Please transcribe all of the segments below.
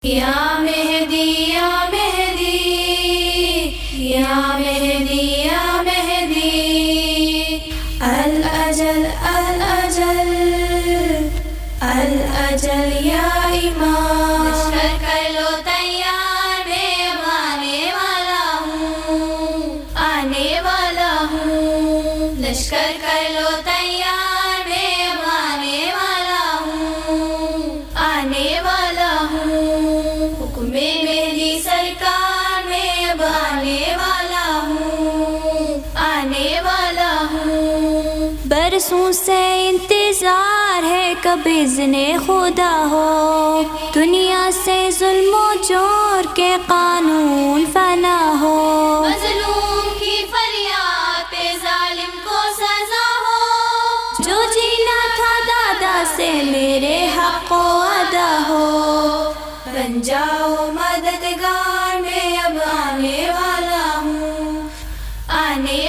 یا مہدی یا مہدی یا مہدی یا مہدی الاجل الاجل الاجل یا امام لشکر کر لو تیار میں اب آنے والا ہوں لشکر کر لو تیار میں اب آنے والا ہوں حکم مہدی سرکار میں اب آنے والا ہوں برسوں سے انتظار ہے کب اذن خدا ہو دنیا سے ظلم و جور کے قانون فنا ہو مظلوم کی فریاد پہ ظالم کو سزا ہو جو جینا تھا دادا سے میرے حق و ادا ہو بن جاؤ مددگار میں اب آنے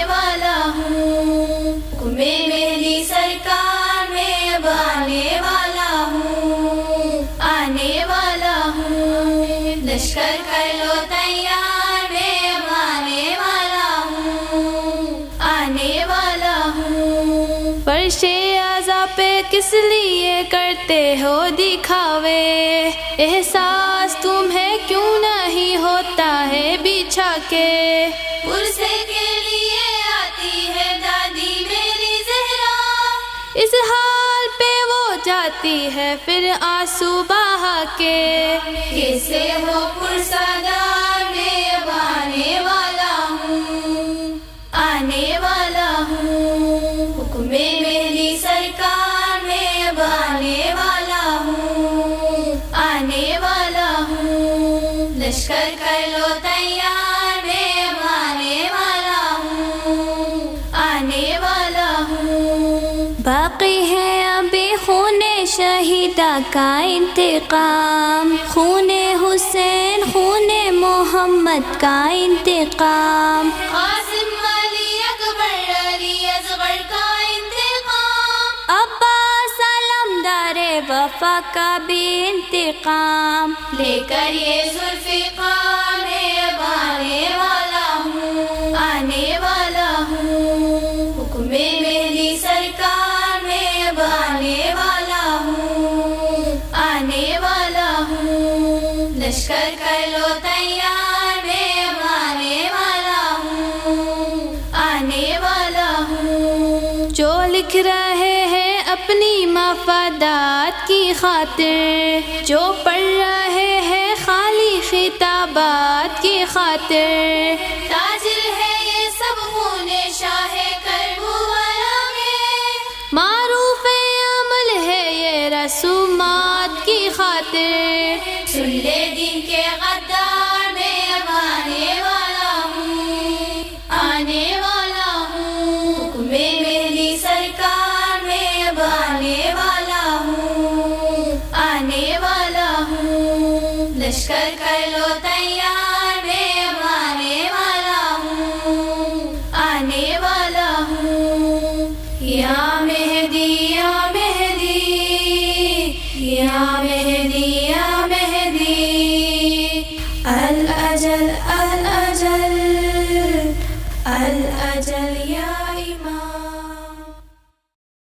والا ہوں حکم مہدی سرکار میں اب آنے والا ہوں لشکر کر لو تیار میں اب آنے والا ہوں فرش اعضا پہ کس لیے کرتے ہو دکھاوے احساس تمہیں کیوں نہیں ہوتا ہے بچھا کے پرسے کے لیے آتی ہے دادی میری زہرا اس حال پہ وہ جاتی ہے پھر آنسو بہا کے کیسے ہو پرسادار میں اب آنے والا ہوں حکم مہدی سرکار میں اب آنے والا ہوں لشکر کر لو تیار میں اب آنے والا ہوں باقی ہے ابھی خون شہیدہ کا انتقام خون حسین خون محمد کا انتقام قاسم علی اکبر علی اصغر کا انتقام عباس علمدار وفا کا بھی انتقام لے کر یہ ذوالفقار میں اب آنے والا ہوں حکم مہدی سرکار میں اب آنے والا ہوں لشکر کر لو تیار میں اب آنے والا ہوں جو لکھ رہے ہیں اپنی مفادات کی خاطر جو پڑھ رہے ہیں خالی خطابات کی خاطر تاجر ہے یہ سب خون شاہ کربلا میں معروف عمل ہے یہ رسومات کی خاطر سن لے دین کے غدار میں اب آنے والا ہوں حکم مہدی سرکار میں اب آنے والا ہوں لشکر کر لو تیار میں اب آنے والا ہوں یا مہدی یا مہدی یا مہدی